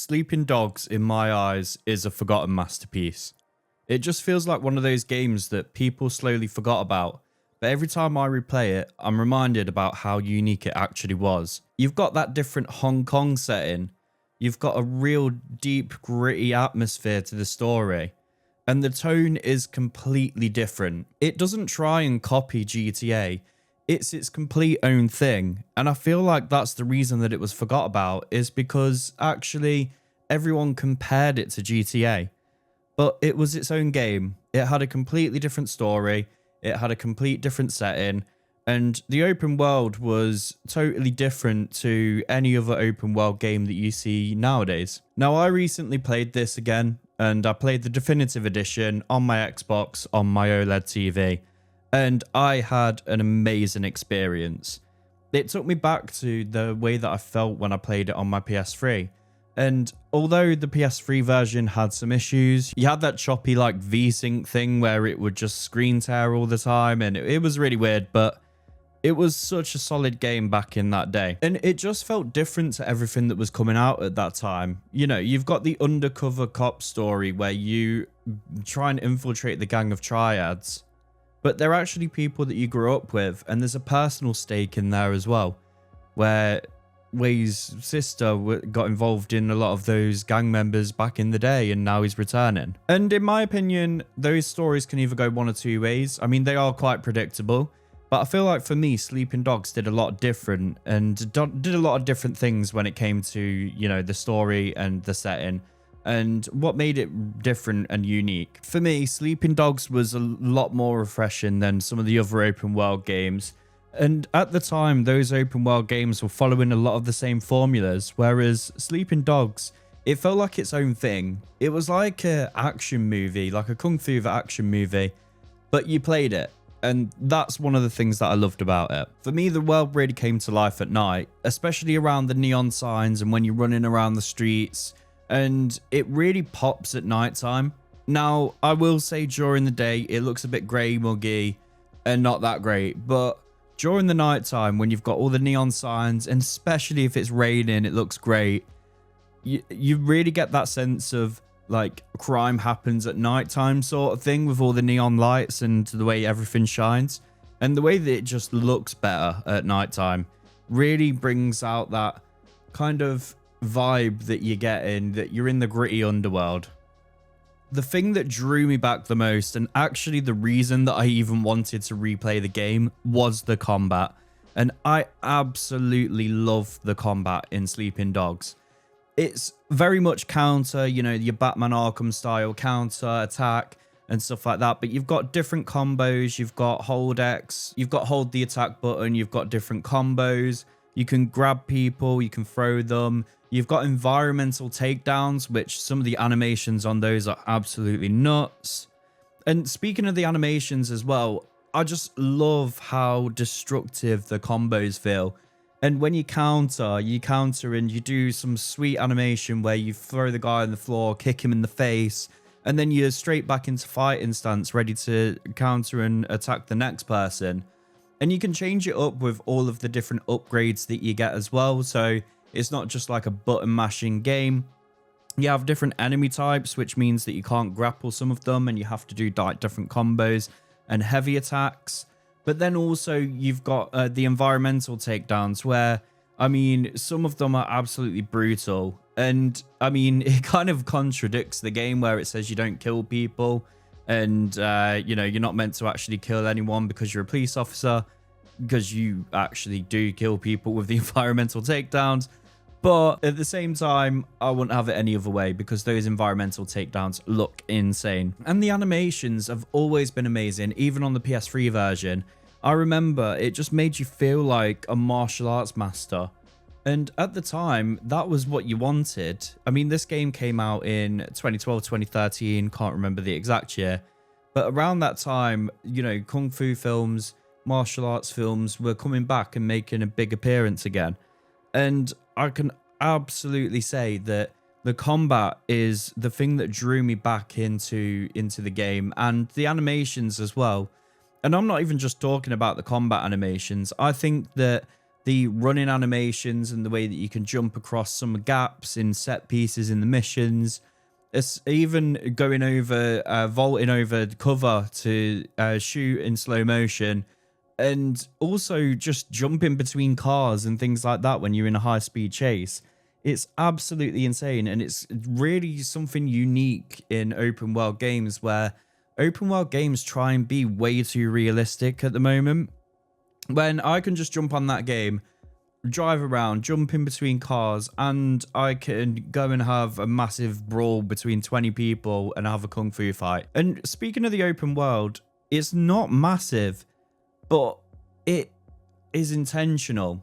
Sleeping Dogs, in my eyes, is a forgotten masterpiece. It just feels like one of those games that people slowly forgot about, but every time I replay it, I'm reminded about how unique it actually was. You've got that different Hong Kong setting, you've got a real deep, gritty atmosphere to the story, and the tone is completely different. It doesn't try and copy GTA, it's its complete own thing, and I feel like that's the reason that it was forgot about, is because actually everyone compared it to GTA. But it was its own game. It had a completely different story, it had a complete different setting, and the open world was totally different to any other open world game that you see nowadays. Now, I recently played this again, and I played the definitive edition on my Xbox on my OLED TV, and I had an amazing experience. It took me back to the way that I felt when I played it on my PS3. And although the PS3 version had some issues, you had that choppy like V-Sync thing where it would just screen tear all the time, and it was really weird, but it was such a solid game back in that day. And it just felt different to everything that was coming out at that time. You know, you've got the undercover cop story where you try and infiltrate the gang of triads, but they're actually people that you grew up with, and there's a personal stake in there as well, where Wei's sister got involved in a lot of those gang members back in the day, and now he's returning. And in my opinion, those stories can either go one or two ways. I mean, they are quite predictable, but I feel like for me, Sleeping Dogs did a lot different and did a lot of different things when it came to, you know, the story and the setting, and what made it different and unique. For me, Sleeping Dogs was a lot more refreshing than some of the other open world games. And at the time, those open world games were following a lot of the same formulas, whereas Sleeping Dogs, it felt like its own thing. It was like an action movie, like a kung fu action movie, but you played it. And that's one of the things that I loved about it. For me, the world really came to life at night, especially around the neon signs and when you're running around the streets, and it really pops at nighttime. Now, I will say during the day, it looks a bit grey, muggy, and not that great, but during the nighttime, when you've got all the neon signs, and especially if it's raining, it looks great. You really get that sense of like crime happens at nighttime sort of thing, with all the neon lights and the way everything shines. And the way that it just looks better at nighttime really brings out that kind of vibe that you get in, that you're in the gritty underworld. The thing that drew me back the most, and actually the reason that I even wanted to replay the game, was the combat. And I absolutely love the combat in Sleeping Dogs. It's very much counter, you know, your Batman Arkham style counter attack and stuff like that. But you've got different combos. You've got hold X, you've got hold the attack button. You've got different combos. You can grab people, you can throw them. You've got environmental takedowns, which some of the animations on those are absolutely nuts. And speaking of the animations as well, I just love how destructive the combos feel. And when you counter and you do some sweet animation where you throw the guy on the floor, kick him in the face, and then you're straight back into fighting stance, ready to counter and attack the next person. And you can change it up with all of the different upgrades that you get as well. So it's not just like a button mashing game. You have different enemy types, which means that you can't grapple some of them, and you have to do like different combos and heavy attacks. But then also you've got the environmental takedowns, where, I mean, some of them are absolutely brutal. And I mean, it kind of contradicts the game where it says you don't kill people, and you know, you're not meant to actually kill anyone because you're a police officer, because you actually do kill people with the environmental takedowns. But at the same time, I wouldn't have it any other way, because those environmental takedowns look insane. And the animations have always been amazing, even on the PS3 version. I remember it just made you feel like a martial arts master. And at the time, that was what you wanted. I mean, this game came out in 2012, 2013, can't remember the exact year. But around that time, you know, kung fu films, martial arts films were coming back and making a big appearance again. And I can absolutely say that the combat is the thing that drew me back into the game, and the animations as well. And I'm not even just talking about the combat animations. I think that the running animations and the way that you can jump across some gaps in set pieces in the missions. It's even going over, vaulting over cover to shoot in slow motion, and also just jumping between cars and things like that when you're in a high-speed chase. It's absolutely insane, and it's really something unique in open world games, where open world games try and be way too realistic at the moment. When I can just jump on that game, drive around, jump in between cars, and I can go and have a massive brawl between 20 people and have a kung fu fight. And speaking of the open world, it's not massive, but it is intentional.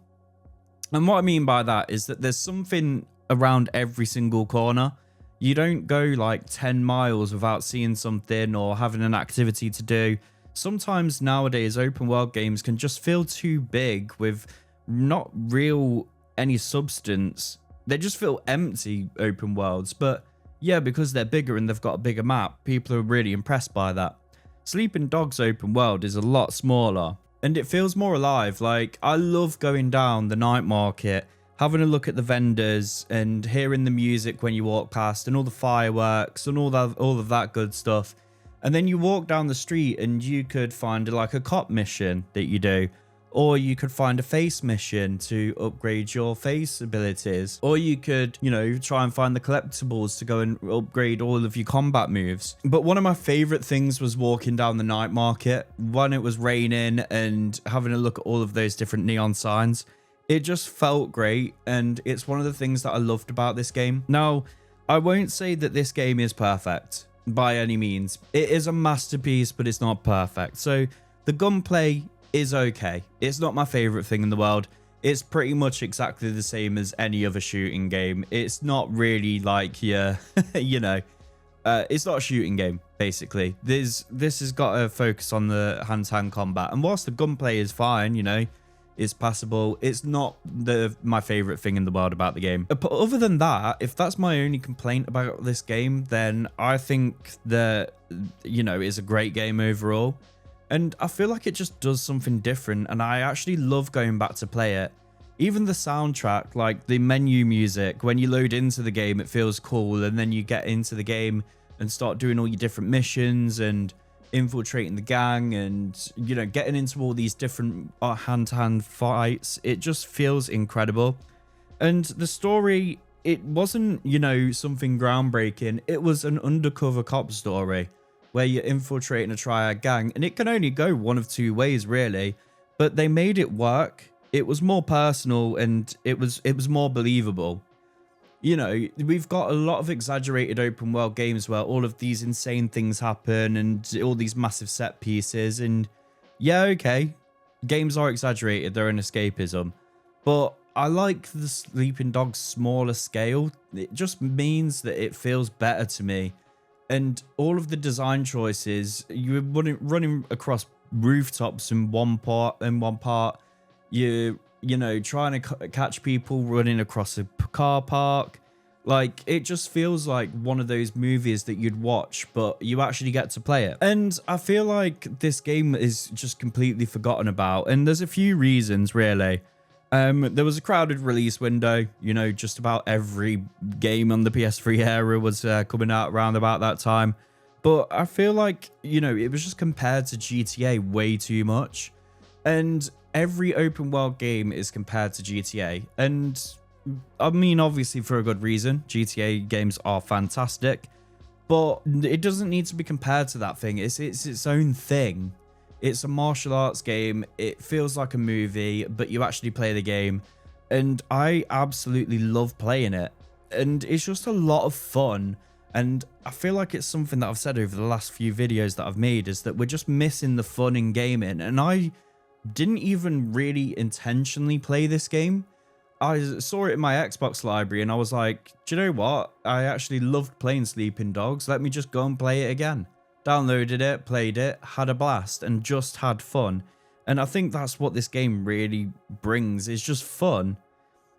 And what I mean by that is that there's something around every single corner. You don't go like 10 miles without seeing something or having an activity to do. Sometimes nowadays, open world games can just feel too big with not real any substance. They just feel empty, open worlds. But yeah, because they're bigger and they've got a bigger map, people are really impressed by that. Sleeping Dogs open world is a lot smaller, and it feels more alive. Like, I love going down the night market, having a look at the vendors and hearing the music when you walk past, and all the fireworks and all of that good stuff. And then you walk down the street and you could find like a cop mission that you do, or you could find a face mission to upgrade your face abilities, or you could, you know, try and find the collectibles to go and upgrade all of your combat moves. But one of my favorite things was walking down the night market when it was raining and having a look at all of those different neon signs. It just felt great, and it's one of the things that I loved about this game. Now, I won't say that this game is perfect by any means. It is a masterpiece, but it's not perfect. So the gunplay is okay. It's not my favorite thing in the world. It's pretty much exactly the same as any other shooting game. It's not really like your, you know, it's not a shooting game, basically. This has got to focus on the hand-to-hand combat. And whilst the gunplay is fine, you know, it's passable, it's not my favorite thing in the world about the game. But other than that, if that's my only complaint about this game, then I think that, you know, it's a great game overall. And I feel like it just does something different, and I actually love going back to play it. Even the soundtrack, like the menu music, when you load into the game, it feels cool, and then you get into the game and start doing all your different missions and infiltrating the gang and, you know, getting into all these different hand-to-hand fights. It just feels incredible. And the story, it wasn't, you know, something groundbreaking. It was an undercover cop story where you're infiltrating a triad gang, and it can only go one of two ways, really. But they made it work. It was more personal, and it was more believable. You know, we've got a lot of exaggerated open world games where all of these insane things happen and all these massive set pieces, and yeah, okay, games are exaggerated, they're an escapism. But I like the Sleeping Dogs smaller scale. It just means that it feels better to me. And all of the design choices, you're running across rooftops in one part, you know, trying to catch people running across a car park. Like, it just feels like one of those movies that you'd watch, but you actually get to play it. And I feel like this game is just completely forgotten about, and there's a few reasons, really. There was a crowded release window. You know, just about every game on the PS3 era was coming out around about that time. But I feel like, you know, it was just compared to GTA way too much. And every open world game is compared to GTA. And I mean, obviously for a good reason. GTA games are fantastic. But it doesn't need to be compared to that thing. It's its own thing. It's a martial arts game. It feels like a movie, but you actually play the game. And I absolutely love playing it. And it's just a lot of fun. And I feel like it's something that I've said over the last few videos that I've made, is that we're just missing the fun in gaming. And I didn't even really intentionally play this game. I saw it in my Xbox library and I was like, do you know what? I actually loved playing Sleeping Dogs. Let me just go and play it again. Downloaded it, played it, had a blast, and just had fun. And I think that's what this game really brings, is just fun.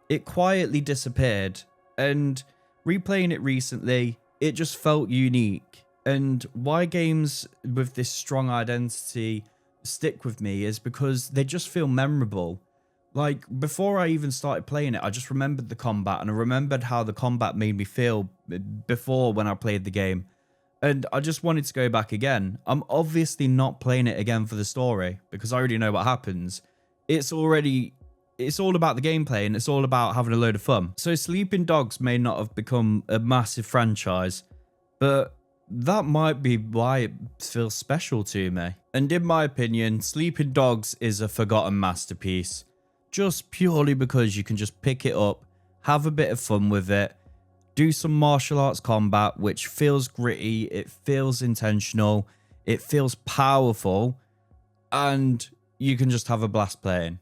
It quietly disappeared, and replaying it recently, it just felt unique. And why games with this strong identity stick with me is because they just feel memorable. Like, before I even started playing it, I just remembered the combat, and I remembered how the combat made me feel before when I played the game. And I just wanted to go back again. I'm obviously not playing it again for the story because I already know what happens. It's all about the gameplay, and it's all about having a load of fun. So Sleeping Dogs may not have become a massive franchise, but that might be why it feels special to me. And in my opinion, Sleeping Dogs is a forgotten masterpiece, just purely because you can just pick it up, have a bit of fun with it, do some martial arts combat, which feels gritty, it feels intentional, it feels powerful, and you can just have a blast playing.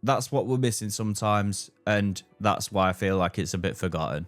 That's what we're missing sometimes, and that's why I feel like it's a bit forgotten.